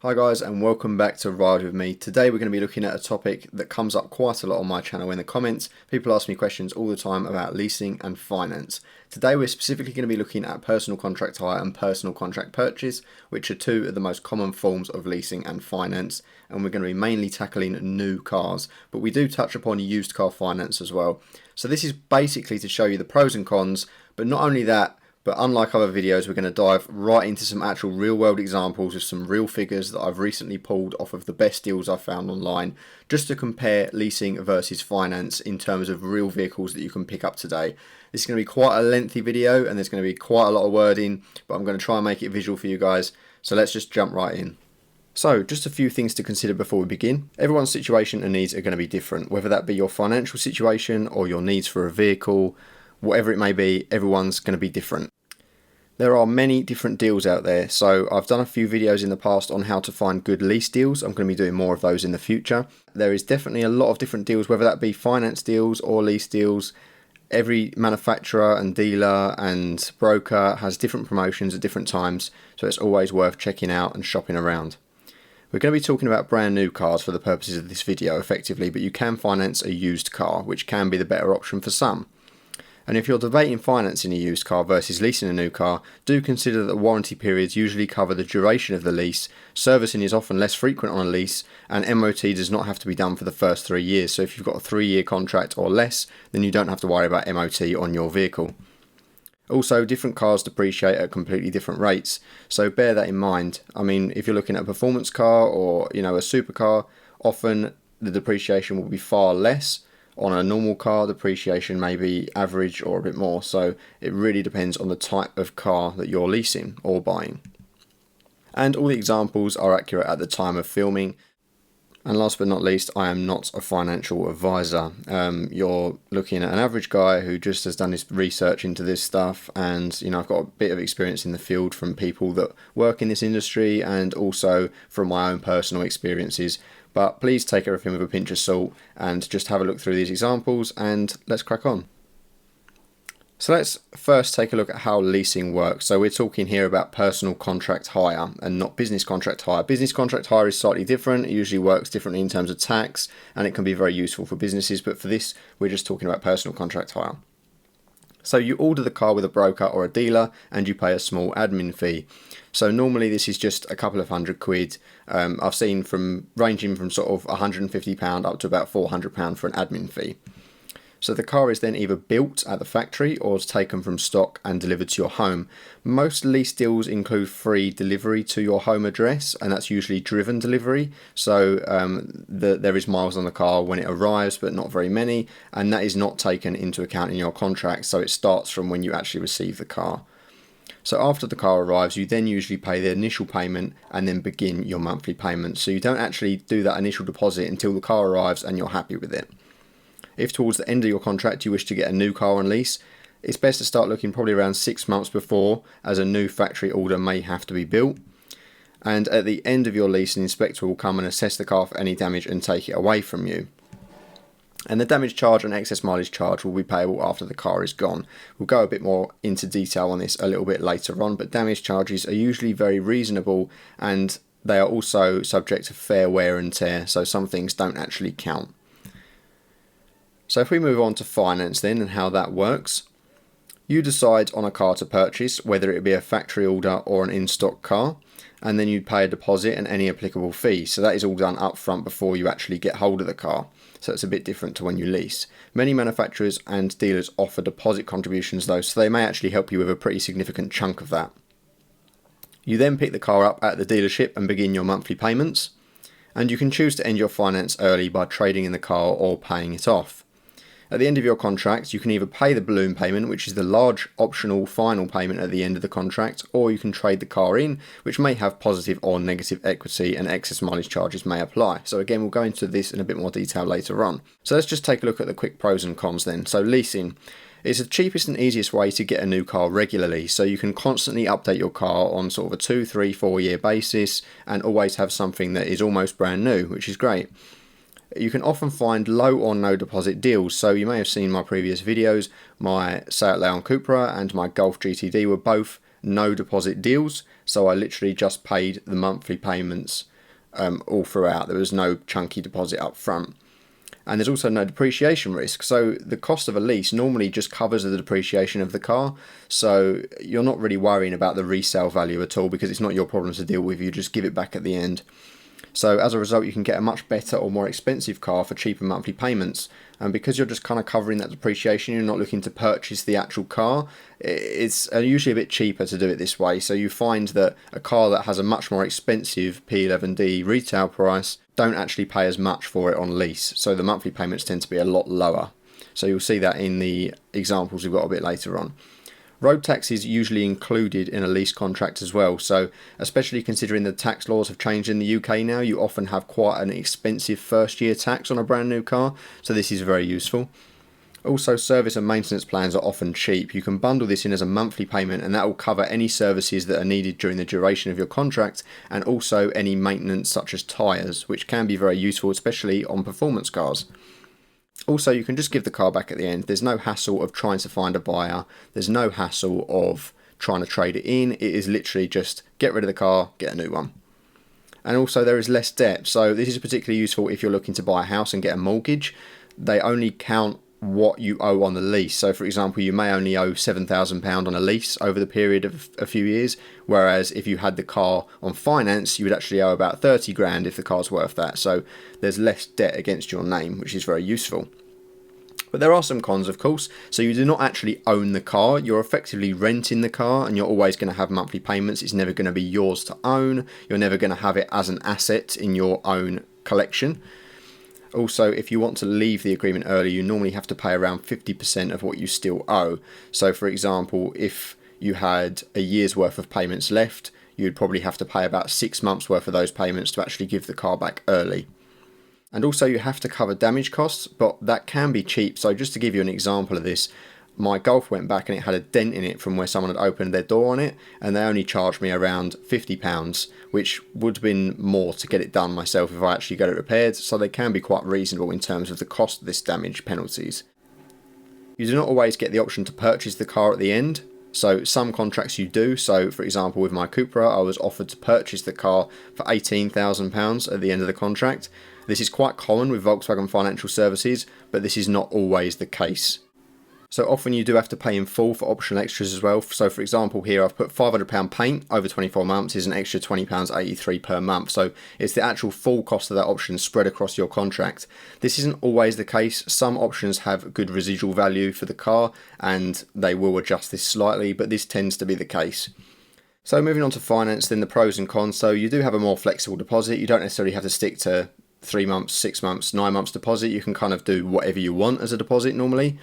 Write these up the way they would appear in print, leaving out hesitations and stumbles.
Hi guys, and welcome back to Ride With Me. Today we're going to be looking at a topic that comes up quite a lot on my channel in the comments. People ask me questions all the time about leasing and finance. Today we're specifically going to be looking at personal contract hire and personal contract purchase, which are two of the most common forms of leasing and finance, and we're going to be mainly tackling new cars, but we do touch upon used car finance as well. So this is basically to show you the pros and cons, but not only that, but unlike other videos, we're going to dive right into some actual real world examples of some real figures that I've recently pulled off of the best deals I've found online, just to compare leasing versus finance in terms of real vehicles that you can pick up today. This is going to be quite a lengthy video and there's going to be quite a lot of wording, but I'm going to try and make it visual for you guys. So let's just jump right in. So, just a few things to consider before we begin. Everyone's situation and needs are going to be different, whether that be your financial situation or your needs for a vehicle. Whatever it may be, everyone's going to be different. There are many different deals out there, so I've done a few videos in the past on how to find good lease deals. I'm going to be doing more of those in the future. There is definitely a lot of different deals, whether that be finance deals or lease deals. Every manufacturer and dealer and broker has different promotions at different times, so it's always worth checking out and shopping around. We're going to be talking about brand new cars for the purposes of this video effectively, but you can finance a used car, which can be the better option for some. And if you're debating financing a used car versus leasing a new car, do consider that warranty periods usually cover the duration of the lease, servicing is often less frequent on a lease, and MOT does not have to be done for the first 3 years. So if you've got a 3-year contract or less, then you don't have to worry about MOT on your vehicle. Also, different cars depreciate at completely different rates, so bear that in mind. I mean, if you're looking at a performance car or, a supercar, often the depreciation will be far less. On a normal car, depreciation may be average or a bit more, so it really depends on the type of car that you're leasing or buying. And all the examples are accurate at the time of filming. And last but not least, I am not a financial advisor. You're looking at an average guy who just has done his research into this stuff, and I've got a bit of experience in the field from people that work in this industry and also from my own personal experiences. But please take everything with a pinch of salt and just have a look through these examples and let's crack on. So let's first take a look at how leasing works. So we're talking here about personal contract hire and not business contract hire. Business contract hire is slightly different. It usually works differently in terms of tax and it can be very useful for businesses. But for this, we're just talking about personal contract hire. So you order the car with a broker or a dealer and you pay a small admin fee. So normally this is just a couple of £100. I've seen ranging from sort of £150 up to about £400 for an admin fee. So the car is then either built at the factory or is taken from stock and delivered to your home. Most lease deals include free delivery to your home address, and that's usually driven delivery. So there is miles on the car when it arrives, but not very many, and that is not taken into account in your contract. So it starts from when you actually receive the car. So after the car arrives, you then usually pay the initial payment and then begin your monthly payments. So you don't actually do that initial deposit until the car arrives and you're happy with it. If towards the end of your contract you wish to get a new car on lease, it's best to start looking probably around 6 months before, as a new factory order may have to be built. And at the end of your lease, an inspector will come and assess the car for any damage and take it away from you. And the damage charge and excess mileage charge will be payable after the car is gone. We'll go a bit more into detail on this a little bit later on, but damage charges are usually very reasonable and they are also subject to fair wear and tear, so some things don't actually count. So if we move on to finance then and how that works, you decide on a car to purchase, whether it be a factory order or an in-stock car, and then you pay a deposit and any applicable fee. So that is all done up front before you actually get hold of the car. So it's a bit different to when you lease. Many manufacturers and dealers offer deposit contributions though, so they may actually help you with a pretty significant chunk of that. You then pick the car up at the dealership and begin your monthly payments, and you can choose to end your finance early by trading in the car or paying it off. At the end of your contract, you can either pay the balloon payment, which is the large optional final payment at the end of the contract, or you can trade the car in, which may have positive or negative equity and excess mileage charges may apply. So again, we'll go into this in a bit more detail later on. So let's just take a look at the quick pros and cons then. So leasing is the cheapest and easiest way to get a new car regularly. So you can constantly update your car on sort of a 2, 3, 4 year basis and always have something that is almost brand new, which is great. You can often find low or no deposit deals, so you may have seen my previous videos. My Seat Leon Cupra and my Golf GTD were both no deposit deals, so I literally just paid the monthly payments all throughout. There was no chunky deposit up front. And there's also no depreciation risk. So the cost of a lease normally just covers the depreciation of the car. So you're not really worrying about the resale value at all, because it's not your problem to deal with. You just give it back at the end. So as a result, you can get a much better or more expensive car for cheaper monthly payments. And because you're just kind of covering that depreciation, you're not looking to purchase the actual car, it's usually a bit cheaper to do it this way. So you find that a car that has a much more expensive P11D retail price don't actually pay as much for it on lease. So the monthly payments tend to be a lot lower. So you'll see that in the examples we've got a bit later on. Road tax is usually included in a lease contract as well, so especially considering the tax laws have changed in the UK now, you often have quite an expensive first year tax on a brand new car, so this is very useful. Also, service and maintenance plans are often cheap. You can bundle this in as a monthly payment, and that will cover any services that are needed during the duration of your contract, and also any maintenance such as tyres, which can be very useful, especially on performance cars. Also, you can just give the car back at the end. There's no hassle of trying to find a buyer. There's no hassle of trying to trade it in. It is literally just get rid of the car, get a new one. And also there is less debt. So this is particularly useful if you're looking to buy a house and get a mortgage. They only count what you owe on the lease. So for example, you may only owe £7,000 on a lease over the period of a few years, whereas if you had the car on finance, you would actually owe about 30 grand if the car's worth that. So there's less debt against your name, which is very useful. But there are some cons, of course. So you do not actually own the car. You're effectively renting the car, and you're always going to have monthly payments. It's never going to be yours to own. You're never going to have it as an asset in your own collection. Also, if you want to leave the agreement early, you normally have to pay around 50% of what you still owe. So for example, if you had a year's worth of payments left, you'd probably have to pay about 6 months worth of those payments to actually give the car back early. And also you have to cover damage costs, but that can be cheap. So just to give you an example of this, my Golf went back and it had a dent in it from where someone had opened their door on it, and they only charged me around £50, which would have been more to get it done myself if I actually got it repaired. So they can be quite reasonable in terms of the cost of this damage penalties. You do not always get the option to purchase the car at the end. So some contracts you do. So for example, with my Cupra, I was offered to purchase the car for £18,000 at the end of the contract. This is quite common with Volkswagen Financial Services, but this is not always the case. So often you do have to pay in full for optional extras as well. So for example, here I've put £500 paint over 24 months is an extra £20.83 per month. So it's the actual full cost of that option spread across your contract. This isn't always the case. Some options have good residual value for the car and they will adjust this slightly, but this tends to be the case. So moving on to finance, then the pros and cons. So you do have a more flexible deposit. You don't necessarily have to stick to 3 months, 6 months, 9 months deposit. You can kind of do whatever you want as a deposit normally.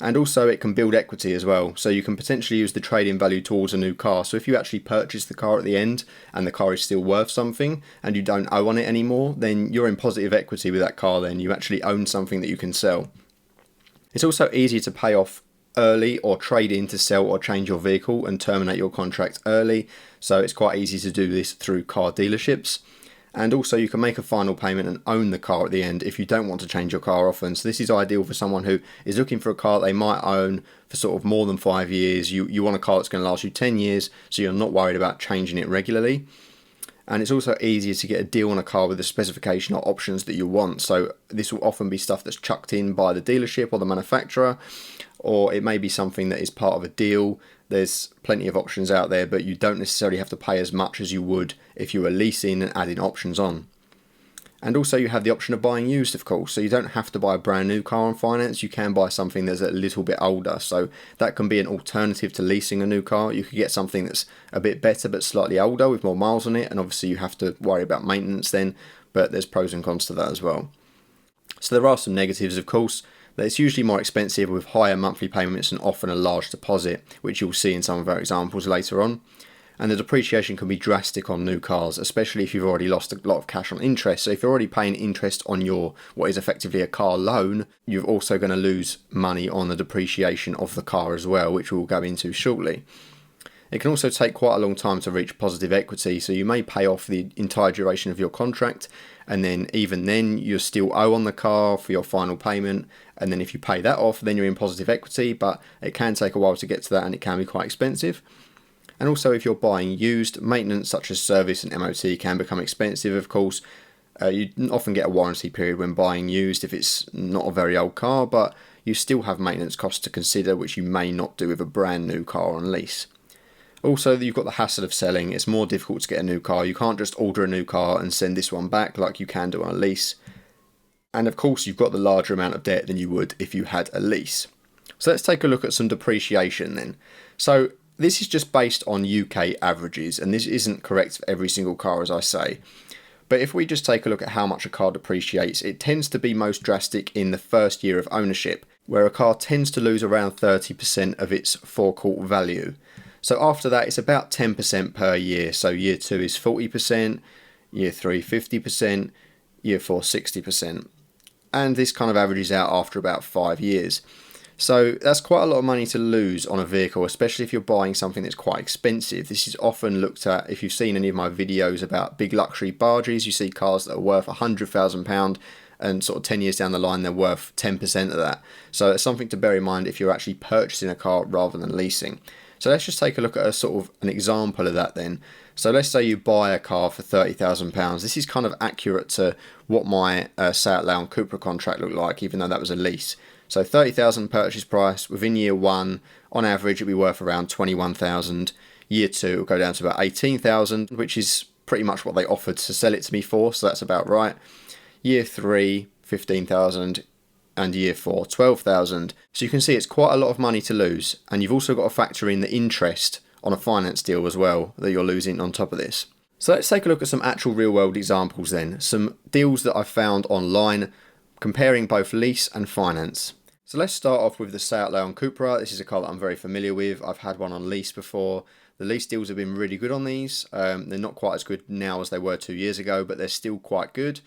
And also it can build equity as well. So you can potentially use the trade-in value towards a new car. So if you actually purchase the car at the end and the car is still worth something and you don't owe on it anymore, then you're in positive equity with that car then. You actually own something that you can sell. It's also easier to pay off early or trade in to sell or change your vehicle and terminate your contract early. So it's quite easy to do this through car dealerships. And also you can make a final payment and own the car at the end if you don't want to change your car often. So this is ideal for someone who is looking for a car they might own for sort of more than 5 years. You want a car that's going to last you 10 years, so you're not worried about changing it regularly. And it's also easier to get a deal on a car with the specification or options that you want. So this will often be stuff that's chucked in by the dealership or the manufacturer, or it may be something that is part of a deal. There's plenty of options out there, but you don't necessarily have to pay as much as you would if you were leasing and adding options on. And also you have the option of buying used, of course, so you don't have to buy a brand new car on finance. You can buy something that's a little bit older, so that can be an alternative to leasing a new car. You could get something that's a bit better but slightly older with more miles on it, and obviously you have to worry about maintenance then, but there's pros and cons to that as well. So there are some negatives, of course. That it's usually more expensive with higher monthly payments and often a large deposit, which you'll see in some of our examples later on. And the depreciation can be drastic on new cars, especially if you've already lost a lot of cash on interest. So if you're already paying interest on your what is effectively a car loan, you're also going to lose money on the depreciation of the car as well, which we'll go into shortly. It can also take quite a long time to reach positive equity, so you may pay off the entire duration of your contract, and then even then you still owe on the car for your final payment, and then if you pay that off then you're in positive equity, but it can take a while to get to that and it can be quite expensive. And also if you're buying used, maintenance such as service and MOT can become expensive, of course. You often get a warranty period when buying used if it's not a very old car, but you still have maintenance costs to consider, which you may not do with a brand new car on lease. Also, you've got the hassle of selling. It's more difficult to get a new car. You can't just order a new car and send this one back like you can do on a lease. And of course, you've got the larger amount of debt than you would if you had a lease. So let's take a look at some depreciation then. So this is just based on UK averages, and this isn't correct for every single car, as I say. But if we just take a look at how much a car depreciates, it tends to be most drastic in the first year of ownership, where a car tends to lose around 30% of its forecourt value. So after that, it's about 10% per year. So year 2 is 40%, year 3 50%, year 4 60%. And this kind of averages out after about 5 years. So that's quite a lot of money to lose on a vehicle, especially if you're buying something that's quite expensive. This is often looked at, if you've seen any of my videos about big luxury barges, you see cars that are worth £100,000 and sort of 10 years down the line they're worth 10% of that. So it's something to bear in mind if you're actually purchasing a car rather than leasing. So let's just take a look at a sort of an example of that then. So let's say you buy a car for £30,000. This is kind of accurate to what my Seat Leon Cupra contract looked like, even though that was a lease. So £30,000 purchase price. Within year 1, on average, it'll be worth around £21,000. Year 2, it'll go down to about £18,000, which is pretty much what they offered to sell it to me for, so that's about right. Year 3, £15,000. And year 4, £12,000. So you can see it's quite a lot of money to lose, and you've also got to factor in the interest on a finance deal as well that you're losing on top of this. So let's take a look at some actual real world examples then, some deals that I've found online comparing both lease and finance. So let's start off with the Seat Leon Cupra. This is a car that I'm very familiar with. I've had one on lease before. The lease deals have been really good on these. They're not quite as good now as they were 2 years ago, but they're still quite good.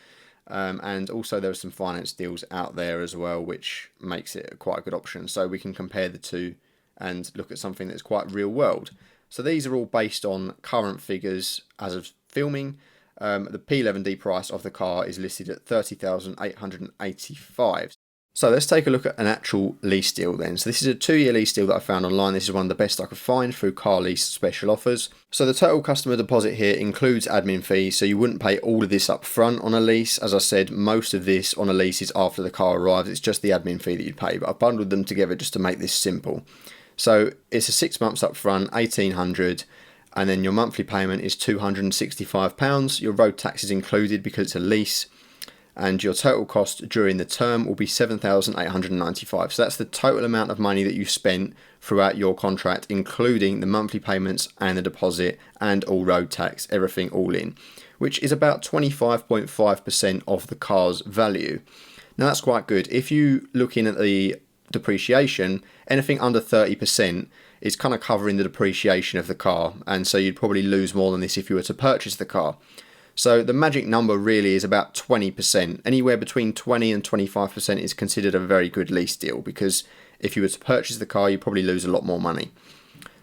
And also there are some finance deals out there as well, which makes it quite a good option. So we can compare the two and look at something that's quite real world. So these are all based on current figures as of filming. The P11D price of the car is listed at $30,885. So let's take a look at an actual lease deal then. So this is a 2-year lease deal that I found online. This is one of the best I could find through Car Lease Special Offers. So the total customer deposit here includes admin fees, so you wouldn't pay all of this up front on a lease. As I said, most of this on a lease is after the car arrives. It's just the admin fee that you pay, but I've bundled them together just to make this simple. So it's a 6 months up front, $1,800, and then your monthly payment is £265. Your road tax is included because it's a lease. And your total cost during the term will be $7,895. So that's the total amount of money that you spent throughout your contract, including the monthly payments and the deposit and all road tax, everything all in, which is about 25.5% of the car's value. Now that's quite good. If you look in at the depreciation, anything under 30% is kind of covering the depreciation of the car, and so you'd probably lose more than this if you were to purchase the car. So the magic number really is about 20%. Anywhere between 20 and 25% is considered a very good lease deal, because if you were to purchase the car, you probably lose a lot more money.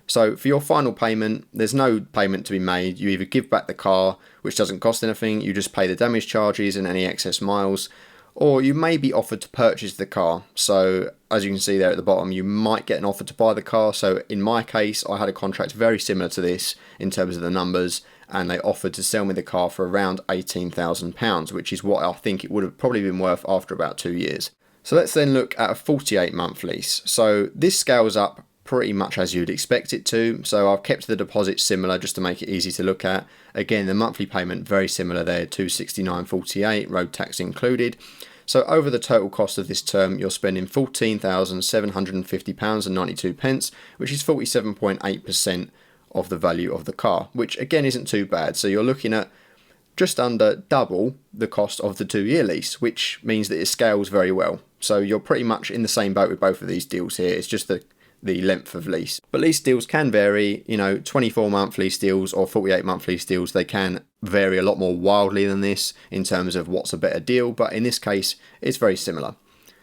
So for your final payment, there's no payment to be made. You either give back the car, which doesn't cost anything, you just pay the damage charges and any excess miles, or you may be offered to purchase the car. So as you can see there at the bottom, you might get an offer to buy the car. So in my case, I had a contract very similar to this in terms of the numbers, and they offered to sell me the car for around £18,000, which is what I think it would have probably been worth after about 2 years. So let's then look at a 48-month lease. So this scales up pretty much as you'd expect it to. So I've kept the deposit similar just to make it easy to look at. Again, the monthly payment very similar there, $269.48, road tax included. So over the total cost of this term, you're spending £14,750.92, which is 47.8% of the value of the car, which again isn't too bad. So you're looking at just under double the cost of the 2-year lease, which means that it scales very well. So you're pretty much in the same boat with both of these deals here. It's just the length of lease. But lease deals can vary, 24-month lease deals or 48-month lease deals, they can vary a lot more wildly than this in terms of what's a better deal, but in this case, it's very similar.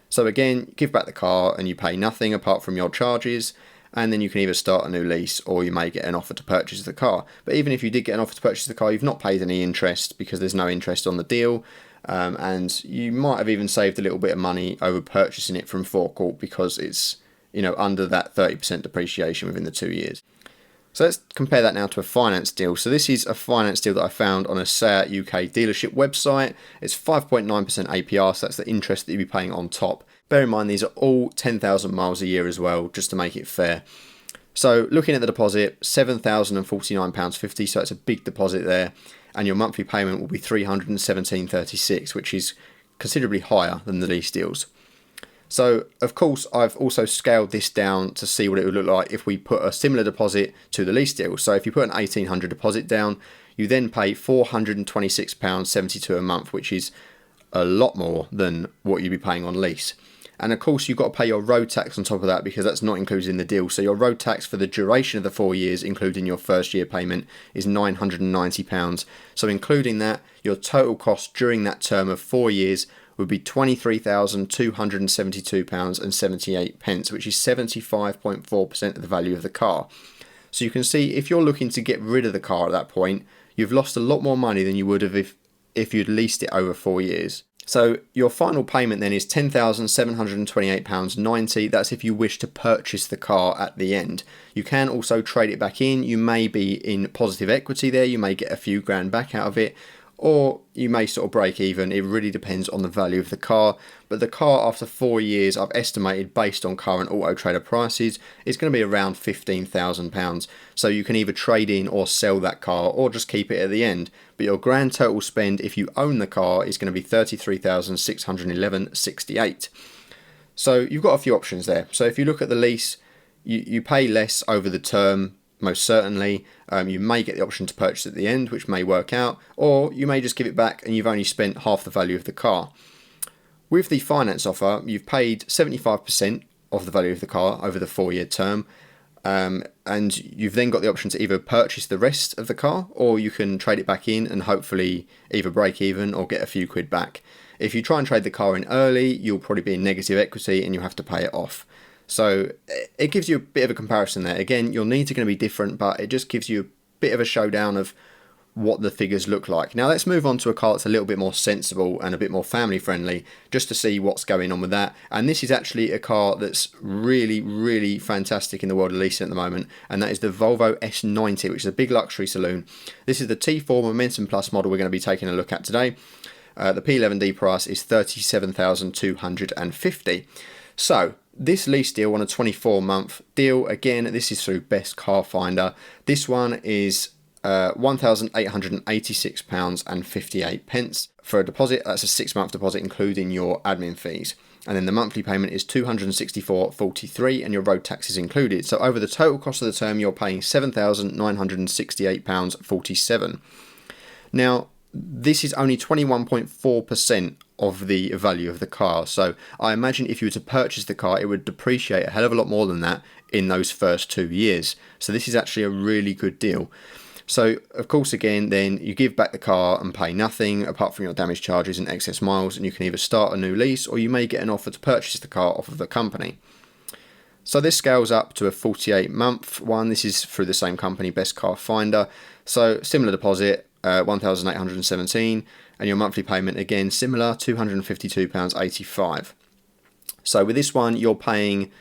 So again, give back the car and you pay nothing apart from your charges, and then you can either start a new lease or you may get an offer to purchase the car. But even if you did get an offer to purchase the car, you've not paid any interest because there's no interest on the deal, and you might have even saved a little bit of money over purchasing it from forecourt because it's under that 30% depreciation within the 2 years. So let's compare that now to a finance deal. So this is a finance deal that I found on a SEAT UK dealership website. It's 5.9% APR, so that's the interest that you'll be paying on top. Bear in mind these are all 10,000 miles a year as well, just to make it fair. So looking at the deposit, £7,049.50, so it's a big deposit there, and your monthly payment will be £317.36, which is considerably higher than the lease deals. So, of course, I've also scaled this down to see what it would look like if we put a similar deposit to the lease deal. So if you put an £1,800 deposit down, you then pay £426.72 a month, which is a lot more than what you'd be paying on lease. And of course, you've got to pay your road tax on top of that because that's not included in the deal. So your road tax for the duration of the 4 years, including your first year payment, is £990. So including that, your total cost during that term of 4 years would be £23,272.78, which is 75.4% of the value of the car. So you can see if you're looking to get rid of the car at that point, you've lost a lot more money than you would have if you'd leased it over 4 years. So your final payment then is £10,728.90. That's if you wish to purchase the car at the end. You can also trade it back in. You may be in positive equity there. You may get a few grand back out of it, or you may sort of break even. It really depends on the value of the car. But the car after 4 years, I've estimated based on current Auto Trader prices, is going to be around £15,000. So you can either trade in or sell that car or just keep it at the end. But your grand total spend if you own the car is going to be £33,611.68. So you've got a few options there. So if you look at the lease, you pay less over the term. Most certainly, you may get the option to purchase at the end, which may work out, or you may just give it back and you've only spent half the value of the car. With the finance offer, you've paid 75% of the value of the car over the 4-year term, and you've then got the option to either purchase the rest of the car, or you can trade it back in and hopefully either break even or get a few quid back. If you try and trade the car in early, you'll probably be in negative equity and you'll have to pay it off. So it gives you a bit of a comparison there. Again, your needs are going to be different, but it just gives you a bit of a showdown of what the figures look like. Now let's move on to a car that's a little bit more sensible and a bit more family friendly, just to see what's going on with that. And this is actually a car that's really, really fantastic in the world of leasing at the moment, and that is the Volvo S90, which is a big luxury saloon. This is the T4 Momentum Plus model we're going to be taking a look at today. The P11D price is $37,250. So this lease deal on a 24-month deal, again, this is through Best Car Finder. This one is £1,886.58 for a deposit. That's a 6-month deposit, including your admin fees. And then the monthly payment is £264.43, and your road tax is included. So over the total cost of the term, you're paying £7,968.47. Now, this is only 21.4% of the value of the car. So I imagine if you were to purchase the car, it would depreciate a hell of a lot more than that in those first 2 years. So this is actually a really good deal. So of course, again, then you give back the car and pay nothing apart from your damage charges and excess miles, and you can either start a new lease or you may get an offer to purchase the car off of the company. So this scales up to a 48-month one. This is through the same company, Best Car Finder. So similar deposit, $1,817, and your monthly payment, again, similar, £252.85. So with this one, you're paying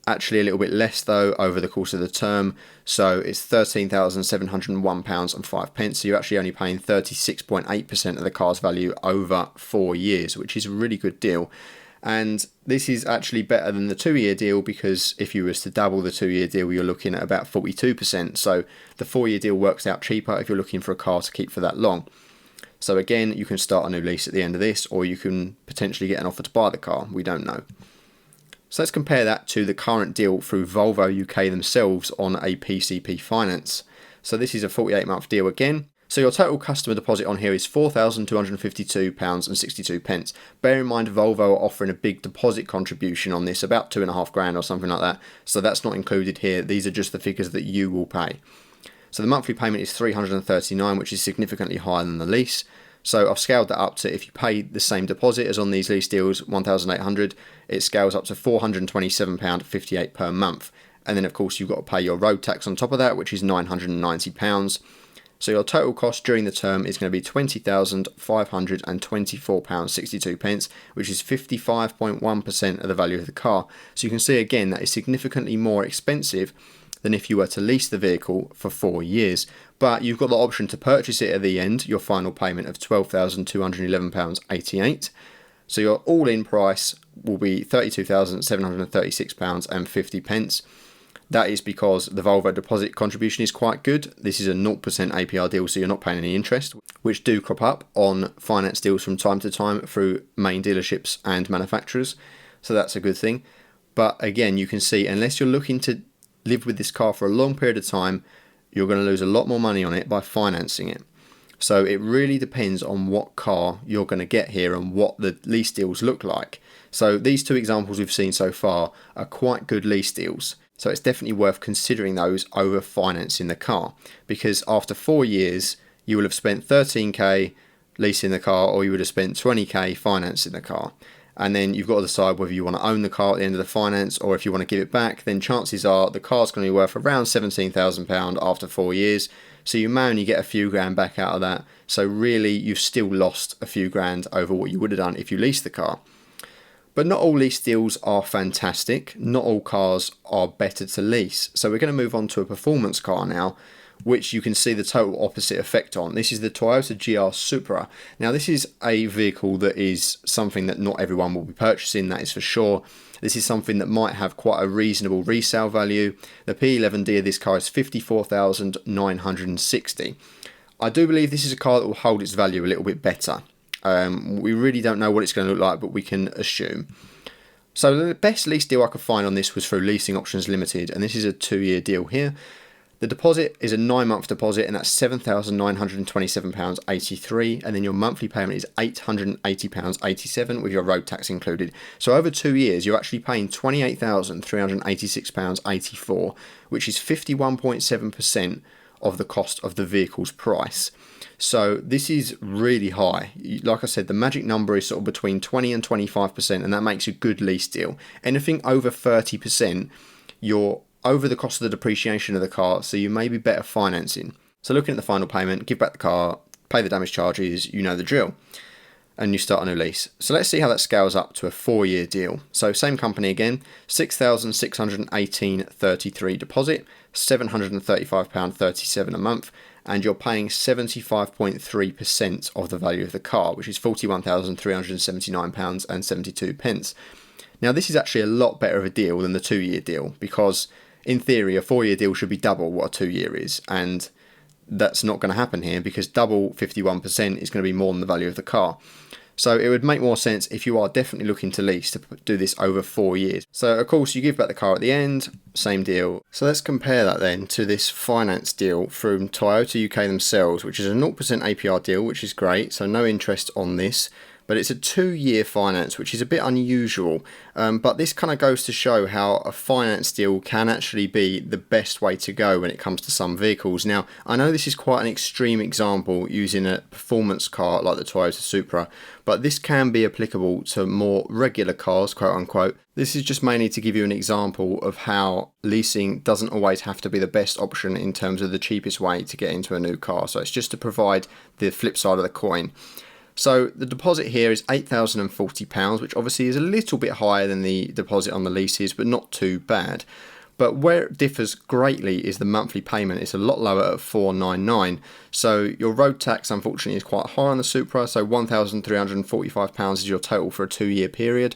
actually a little bit less, though, over the course of the term. So it's £13,701.05. So you're actually only paying 36.8% of the car's value over 4 years, which is a really good deal. And this is actually better than the 2-year deal, because if you was to double the 2-year deal, you're looking at about 42%. So the 4-year deal works out cheaper if you're looking for a car to keep for that long. So again, you can start a new lease at the end of this, or you can potentially get an offer to buy the car. We don't know. So let's compare that to the current deal through Volvo UK themselves on a PCP finance. So this is a 48-month deal again. So your total customer deposit on here is £4,252.62. Bear in mind, Volvo are offering a big deposit contribution on this, about £2,500 or something like that. So that's not included here. These are just the figures that you will pay. So the monthly payment is $339, which is significantly higher than the lease. So I've scaled that up to, if you pay the same deposit as on these lease deals, $1,800, it scales up to £427.58 per month. And then of course you've got to pay your road tax on top of that, which is £990. So your total cost during the term is going to be £20,524.62, which is 55.1% of the value of the car. So you can see again that is significantly more expensive than if you were to lease the vehicle for 4 years. But you've got the option to purchase it at the end, your final payment of £12,211.88. So your all-in price will be £32,736.50. That is because the Volvo deposit contribution is quite good. This is a 0% APR deal, so you're not paying any interest, which do crop up on finance deals from time to time through main dealerships and manufacturers. So that's a good thing. But again, you can see, unless you're looking to live with this car for a long period of time, you're going to lose a lot more money on it by financing it. So it really depends on what car you're going to get here and what the lease deals look like. So these two examples we've seen so far are quite good lease deals. So it's definitely worth considering those over financing the car, because after 4 years, you will have spent 13k leasing the car, or you would have spent 20k financing the car. And then you've got to decide whether you want to own the car at the end of the finance, or if you want to give it back. Then chances are the car's going to be worth around £17,000 after 4 years. So you may only get a few grand back out of that. So really, you've still lost a few grand over what you would have done if you leased the car. But not all lease deals are fantastic. Not all cars are better to lease. So we're going to move on to a performance car now, which you can see the total opposite effect on. This is the Toyota GR Supra. Now this is a vehicle that is something that not everyone will be purchasing, that is for sure. This is something that might have quite a reasonable resale value. The P11D of this car is $54,960. I do believe this is a car that will hold its value a little bit better. We really don't know what it's going to look like, but we can assume. So the best lease deal I could find on this was through Leasing Options Limited, and this is a 2-year deal here. The deposit is a 9-month deposit, and that's £7,927.83, and then your monthly payment is £880.87 with your road tax included. So over 2 years, you're actually paying £28,386.84, which is 51.7% of the cost of the vehicle's price. So this is really high. Like I said, the magic number is sort of between 20 and 25%, and that makes a good lease deal. Anything over 30%, you're over the cost of the depreciation of the car, so you may be better financing. So looking at the final payment, give back the car, pay the damage charges, you know the drill, and you start a new lease. So let's see how that scales up to a 4-year deal. So same company again, £6,618.33 deposit, £735.37 a month, and you're paying 75.3% of the value of the car, which is £41,379.72. Now this is actually a lot better of a deal than the 2-year deal, because in theory a 4-year deal should be double what a 2-year is, and that's not going to happen here, because double 51% is going to be more than the value of the car. So it would make more sense if you are definitely looking to lease to do this over 4 years. So of course you give back the car at the end, same deal. So let's compare that then to this finance deal from Toyota UK themselves, which is a 0% APR deal, which is great, so no interest on this. But it's a 2-year finance, which is a bit unusual. But this kind of goes to show how a finance deal can actually be the best way to go when it comes to some vehicles. Now, I know this is quite an extreme example using a performance car like the Toyota Supra, but this can be applicable to more regular cars, quote unquote. This is just mainly to give you an example of how leasing doesn't always have to be the best option in terms of the cheapest way to get into a new car. So it's just to provide the flip side of the coin. So the deposit here is £8,040, which obviously is a little bit higher than the deposit on the leases, but not too bad. But where it differs greatly is the monthly payment. It's a lot lower at £499. So your road tax, unfortunately, is quite high on the Supra. So £1,345 is your total for a 2-year period.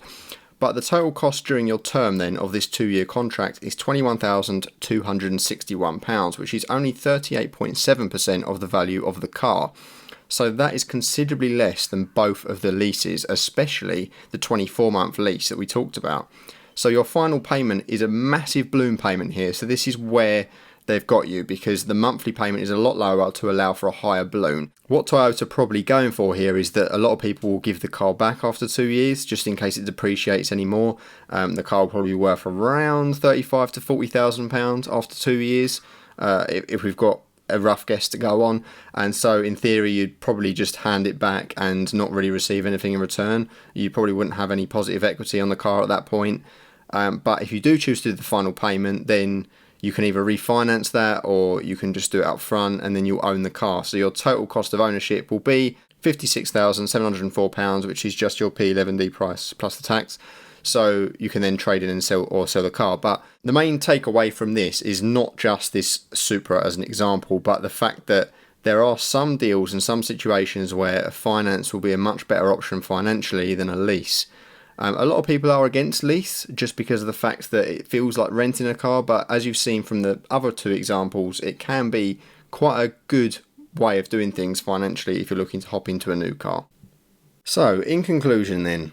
But the total cost during your term then of this 2-year contract is £21,261, which is only 38.7% of the value of the car. So that is considerably less than both of the leases, especially the 24-month lease that we talked about. So your final payment is a massive balloon payment here. So this is where they've got you, because the monthly payment is a lot lower to allow for a higher balloon. What Toyota are probably going for here is that a lot of people will give the car back after 2 years, just in case it depreciates anymore. The car will probably be worth around £35,000 to £40,000 after 2 years, if we've got a rough guess to go on. And so in theory you'd probably just hand it back and not really receive anything in return. You probably wouldn't have any positive equity on the car at that point. But if you do choose to do the final payment, then you can either refinance that, or you can just do it up front and then you'll own the car. So your total cost of ownership will be £56,704, which is just your P11D price plus the tax. so you can then trade in and sell the car. But the main takeaway from this is not just this Supra as an example, but the fact that there are some deals and some situations where a finance will be a much better option financially than a lease. A lot of people are against lease just because of the fact that it feels like renting a car, but as you've seen from the other two examples, it can be quite a good way of doing things financially if you're looking to hop into a new car. So, in conclusion then,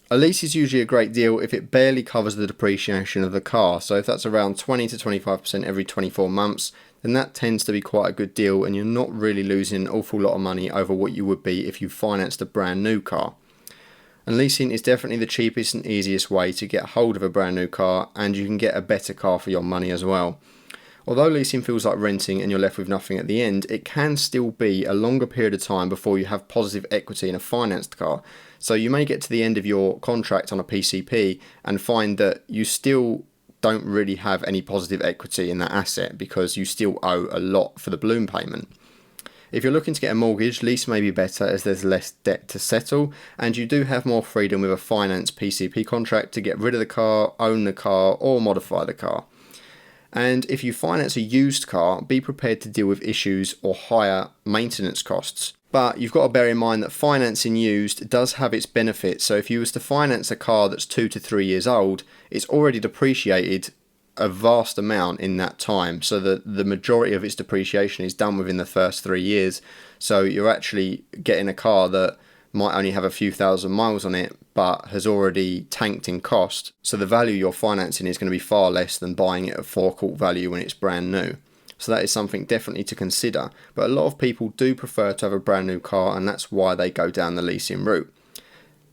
a lease is usually a great deal if it barely covers the depreciation of the car. So if that's around 20 to 25% every 24 months, then that tends to be quite a good deal, and you're not really losing an awful lot of money over what you would be if you financed a brand new car. And leasing is definitely the cheapest and easiest way to get hold of a brand new car, and you can get a better car for your money as well. Although leasing feels like renting and you're left with nothing at the end, it can still be a longer period of time before you have positive equity in a financed car. So you may get to the end of your contract on a PCP and find that you still don't really have any positive equity in that asset because you still owe a lot for the balloon payment. If you're looking to get a mortgage, lease may be better as there's less debt to settle, and you do have more freedom with a finance PCP contract to get rid of the car, own the car, or modify the car. And if you finance a used car, be prepared to deal with issues or higher maintenance costs. But you've got to bear in mind that financing used does have its benefits. So if you was to finance a car that's 2 to 3 years old, it's already depreciated a vast amount in that time. So the majority of its depreciation is done within the first 3 years. So you're actually getting a car that might only have a few thousand miles on it, but has already tanked in cost. So the value you're financing is going to be far less than buying it at forecourt value when it's brand new. So that is something definitely to consider. But a lot of people do prefer to have a brand new car, and that's why they go down the leasing route.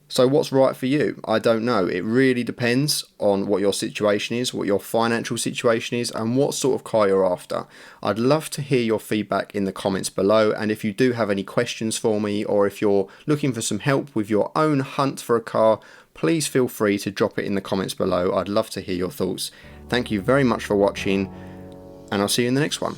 So what's right for you? I don't know. It really depends on what your situation is, what your financial situation is, and what sort of car you're after. I'd love to hear your feedback in the comments below, and if you do have any questions for me, or if you're looking for some help with your own hunt for a car, please feel free to drop it in the comments below. I'd love to hear your thoughts. Thank you very much for watching, and I'll see you in the next one.